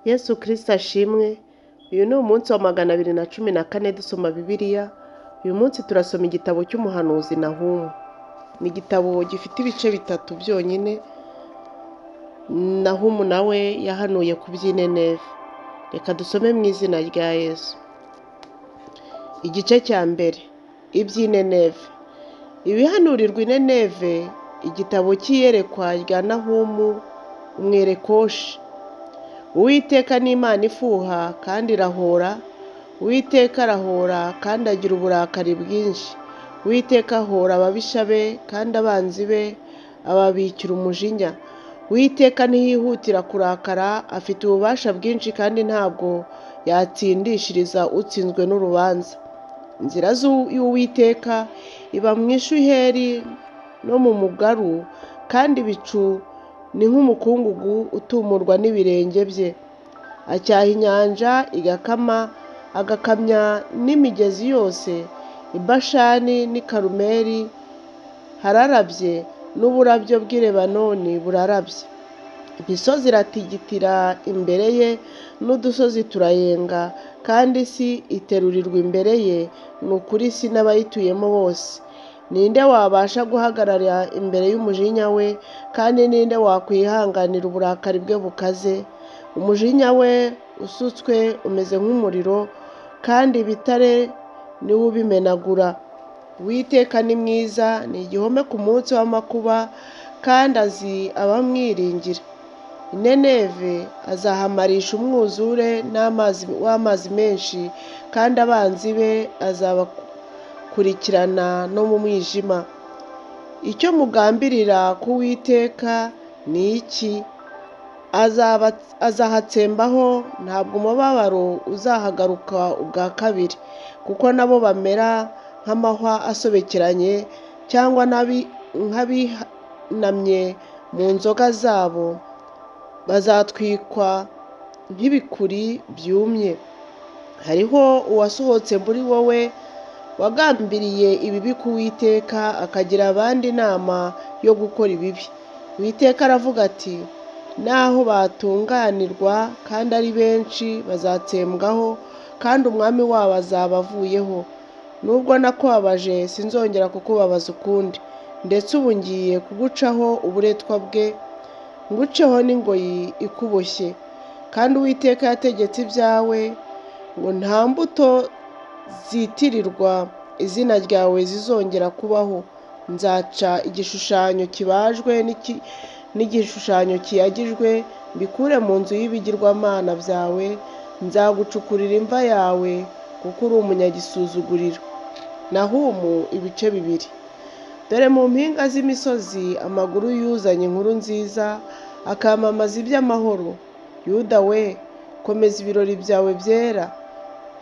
Yesu Kristo ashimwe. Uyu ni umunsi wa 214 dusoma Bibiliya. Uyu munsi turasoma igitabo cy'umuhanuzi Nahumu. Ni igitabo gifite ibice bitatu byonyine. Nahumu nawe yahanuye ku by'Ineneve. Reka dusome mu izina rya Yesu. Igice cya mbere, iby'Ineneve. Ibihanurirwa Ineneve, igitabo cy'iyerekwa rya Nahumu umwerekoshi. Uwiteka ni Imana ifuha kandi irahora. Uwiteka arahora kandi agira uburakari bwinshi. Uwiteka ahora ababisha be kandi abanzi be ababikira umujinya. Uwiteka ntiyihutira kurakara, afite ububasha bwinshi kandi ntabwo yatsindishiriza utsinzwe n'urubanza. Inzira y'Uwiteka iba mu ishuheri no mu mugaru, kandi ibicu ni nk'umukungugu utumurwa n'ibirenge bye. Acyaha inyanja igakama, agakamya n'imigezi yose. I Bashani n'i Karumeli hararabye, n'uburabyo bw'i Lebanoni burarabye. Imisozi iratigitira imbere ye, n'udusozi turayenga, kandi isi iterurirwa imbere ye, ni ukuri isi n'abayituyemo bose. Ninde wabasha guhagarara imbere y'umujinya we, kandi ninde wakwihanganira uburakari bwe bukaze? Umujinya we usutswe umeze nk'umuriro, kandi ibitare niwe ubimenagura. Uwiteka ni mwiza, ni igihome ku munsi w'amakuba, kandi azi abamwiringira. Ineneve azahamarisha umwuzure w'amazi menshi, kandi abanzi be azabakurikirana no mu mwijima. Icyo mugambirira ku Uwiteka ni iki? Azahatsembaho, ntabwo umubabaro uzahagaruka ubwa kabiri, kuko nabo bamera nk'amahwa asobekeranye, cyangwa nk'abinamye mu nzoga zabo. Bazatwikwa nk'ibikuri byumye. Hariho uwasohotse muri wowe wagambiriye ibibi ku Uwiteka, akagira abandi inama yo gukora ibibi. Uwiteka aravuga ati, naho batunganirwa kandi ari benshi, bazatsembwaho, kandi umwami wabo azaba avuyeho. Nubwo nakubabaje, sinzongera kukubabaza ukundi, ndetse ubu ngiye kugucaho uburetwa bwe, nguceho n'ingoyi ikuboshye. Kandi Uwiteka yategetse ibyawe, ngo nta mbuto zitirirwa izina ryawe zizongera kubaho. Nzaca igishushanyo kibajwe n'igishushanyo kiyagijwe, mbikure mu nzu y'ibigirwamana byawe. Nzagucukurira imva yawe, kuko uri umunyagisuzuguriro. Nahumu ibice bibiri. Dore mu mpinga z'imisozi amaguru yuzanye inkuru nziza, akamamaza iby'amahoro. Yuda we, komeza ibirori byawe byera,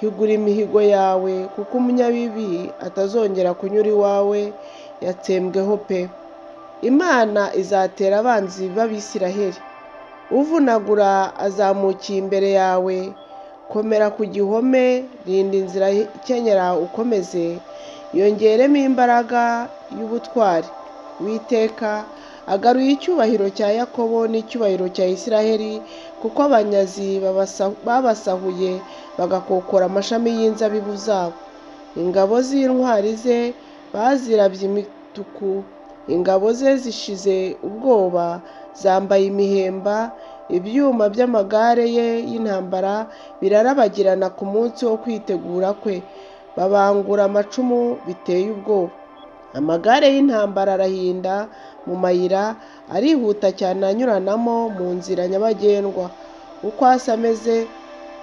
higura imihigo yawe, kuko umunyabibi atazongera kunyura iwawe, yatsembweho pe. Imana izatera abanzi b'Abisiraheli. Uvunagura azamukiye imbere yawe. Komera ku gihome, rinda inzira ikenyera ukomeze, yongeremo imbaraga y'ubutwari. Uwiteka agaruye icyubahiro cya Yakobo n'icyubahiro cya Isiraheli, kuko abanyazi babasahuye bagakokora amashami y'inzabibu zabo. Ingabo z'intwari ze bazirabye imituku, ingabo ze zishize ubwoba, zambaye imihemba. Ibyuma by'amagare ye y'intambara birarabagirana ku munsi wo kwitegura kwe. Babangura amacumu biteye ubwoba. Amagare y'intambara arahinda mu mayira, arihuta cyane anyuranamo mu nzira nyabagendwa. Uko asa ameze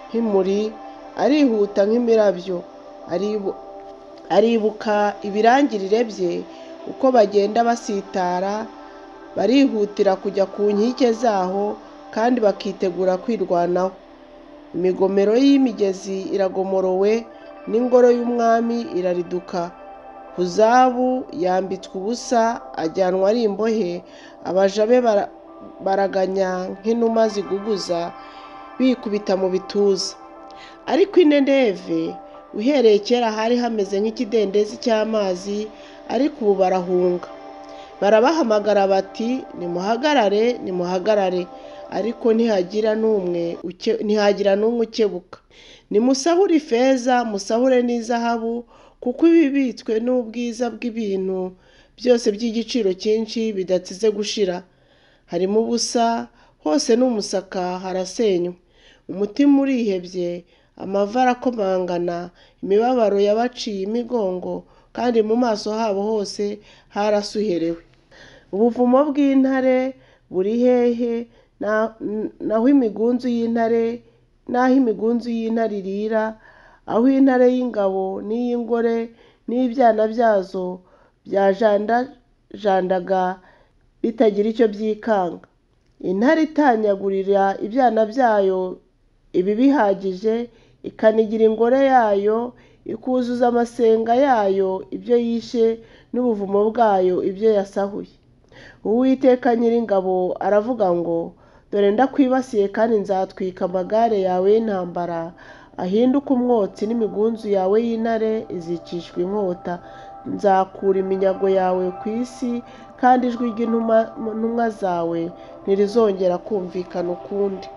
nk'imuri, arihuta nk'imirabyo. Aribuka ibirangirire bye, uko bagenda basitara, barihutira kujya ku nkike zaho, kandi bakitegura kwirwanaho. Imigomero y'imigezi iragomorowe, n'ingoro y'umwami irariduka. Huzabu yambitswe ubusa, ajyanwa ari imbohe. Abaja be baraganya nk'inuma ziguguza, bikubita mu bituza. Ariko Ineneve uhereye kera hari hameze nk'ikidendezi cy'amazi, ariko ubu barahunga. Barabahamagara bati, nimuhagarare, nimuhagarare. ariko ntihagira n'umwe ukebuka. Nimusahure ifeza, musahure n'izahabu, kuko ibibitswe n'ubwiza bw'ibintu byose by'igiciro cyinshi bidatsize gushira. Harimo ubusa, hose n'umusaka harasenywe. Umutima urihebye, amavi arakomangana, imibabaro yabaciye imigongo, kandi mu maso habo hose harasuherewe. Ubuvumo bw'intare buri hehe, naho imigunzu y'intare irira, aho intare y'ingabo n'iy'ingore n'ibyana byazo byajandajandaga bitagira icyo byikanga. Intare itanyagurira ibyana byayo ibi bihagije, ikanigira ingore yayo, ikuzuza amasenga yayo ibyo yishe, n'ubuvumo bwayo ibyo yasahuye. Uwiteka Nyiringabo aravuga ngo, dore ndakwibasiye kandi nzatwika amagare yawe y'intambara, ahinduke umwotsi, n'imigunzu yawe y'intare izicishwa inkota. Nzakura iminyago yawe ku isi, kandi ijwi ry'intumwa zawe ntirizongera kumvikana ukundi.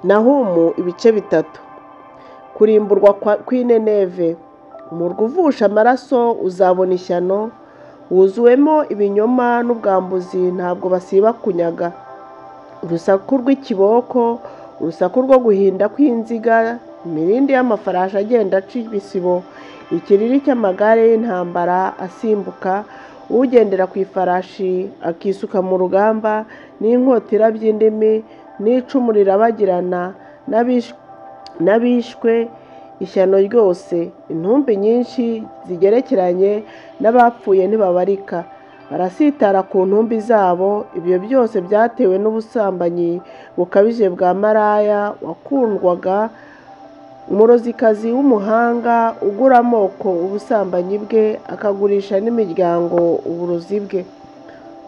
Nahumu ibice 3. Kurimburwa kw'i Nineve. Umurwa uvusha amaraso uzabona ishyano, wuzuwemo ibinyoma n'ubwambuzi, ntabwo basiba kunyaga. Urusaku rw'ikiboko, urusaku rwo guhinda kw'inziga, imirindi y'amafarashi agenda aca ibisibo, ikiriri cy'amagare y'intambara asimbuka, ugendera ku ifarashi akisuka mu rugamba, n'inkota irabya indimi, n'icumu rirabagirana, n'abishwe ishyano ryose. Intumbi nyinshi zigerekeranye, n'abapfuye ntibabarika, barasitara ku ntumbi zabo. Ibyo byose byatewe n'ubusambanyi bukabije bwa maraya wakundwaga, umurozikazi w'umuhanga ugura amoko ubusambanyi bwe, akagurisha n'imiryango uburozi bwe.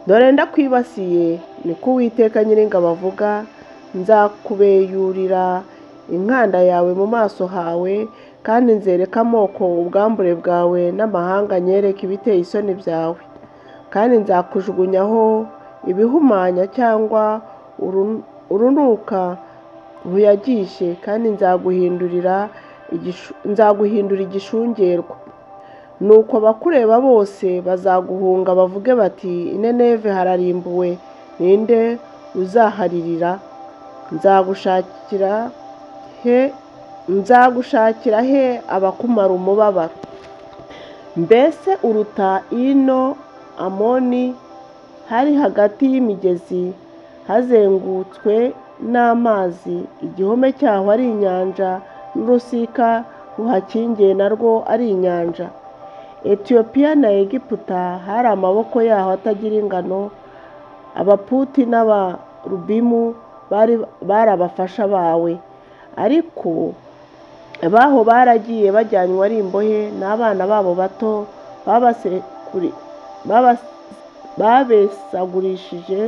Dore ndakwibasiye, niko Uwiteka Nyiringabo avuga, nzakubeyurira inkanda yawe mu maso hawe, kandi nzereka amoko ubwambure bwawe, n'amahanga nyereke ibiteye isoni byawe. Kandi nzakujugunyaho ibihumanya cyangwa urunuka buyagishe, kandi nzaguhindura igishungerwa. Nuko abakureba bose bazaguhunga bavuge bati, i Nineve hararimbuwe, ninde uzaharirira? Nzagushakira he abakumara umubabaro? Mbese uruta ino Amoni, hari hagati y'imigezi, hazengutswe n'amazi, igihome cyaho ari inyanja, n'urusika ruhakingiye narwo ari inyanja. Etiyopiya na Egiputa hari amaboko yaho atagira ingano, Abaputi n'Abalubimu bari abafasha bawe. Ariko abaho baragiye bajyanywe ari imbohe, n'abana babo bato babesagurishije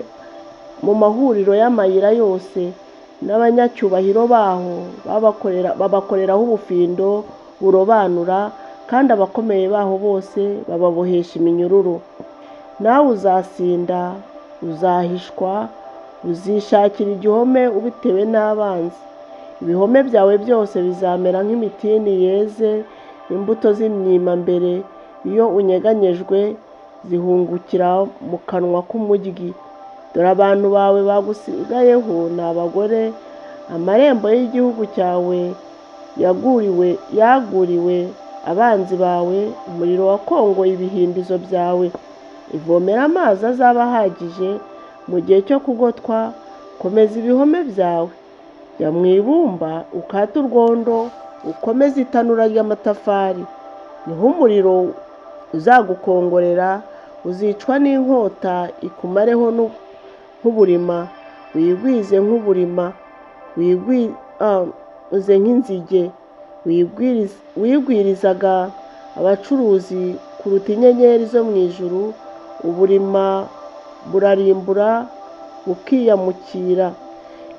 mu mahuriro y'amayira yose, n'abanyacyubahiro baho babakoreraho ubufindo burobanura, kandi abakomeye baho bose bababohesha iminyururu. Nawe uzasinda, uzahishwa, uzishakira igihome ubitewe n'abanzi. Ibihome byawe byose bizamera nk'imitini yeze, imbuto z'imyima mbere iyo unyeganyejwe zihungukira mu kanwa k'umuryi. Dore abantu bawe bagusigayeho ni abagore, amarembo y'igihugu cyawe yaguriwe abanzi bawe. Umuriro wakongoye ibihindizo byawe. Ivomera amazi azaba ahagije mu gihe cyo kugotwa. Komeza ibihome byawe, jya mu ibumba ukate urwondo, ukomeze itanura ry'amatafari. Niho umuriro uzagukongorera, uzicwa n'inkota ikumareho nk'uburima, wigwize nk'uburima, uze nk'inzige. Wigwirizaga abacuruzi kuruta inyenyeri zo mu ijuru. Uburima burarimbura bukiyamukira.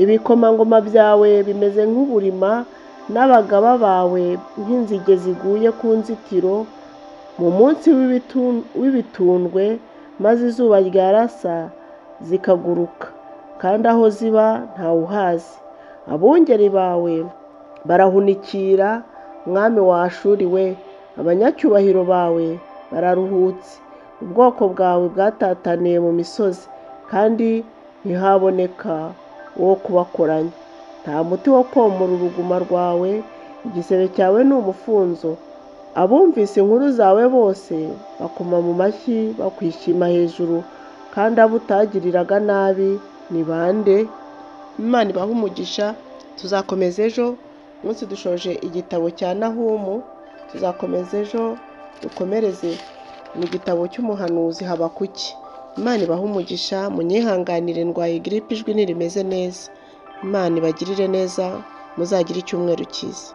Ibikomangoma byawe bimeze nk'uburima, n'abagaba bawe nk'inzige ziguye ku nzitiro. Mu munsi w'ibitundwe, maze izuba ryarasa zikaguruka, kandi aho ziba ntawuhazi. Abungeri bawe barahunikira, mwami wa Ashuri we, abanyacyubahiro bawe bararuhutse. Ubwoko bwawe bwatataniye mu misozi, kandi ntihaboneka uwo kubakoranya. Nta muti wo komora uruguma rwawe, igisebe cyawe ni umufunzo. Abumvise inkuru zawe bose bakoma mu mashyi bakwishima hejuru, kandi abo utagiriraga nabi ni bande? Imana ibahe umugisha. Tuzakomeza ejo, umunsi dushoje igitabo cya Nahumu, tuzakomeza ejo dukomereze mu gitabo cy'umuhanuzi Habakuki. Imana ibahe umugisha, munyihanganire ndwaye giripe ijwi ntirimeze neza. Imana ibagirire neza, muzagire icyumweru cyiza.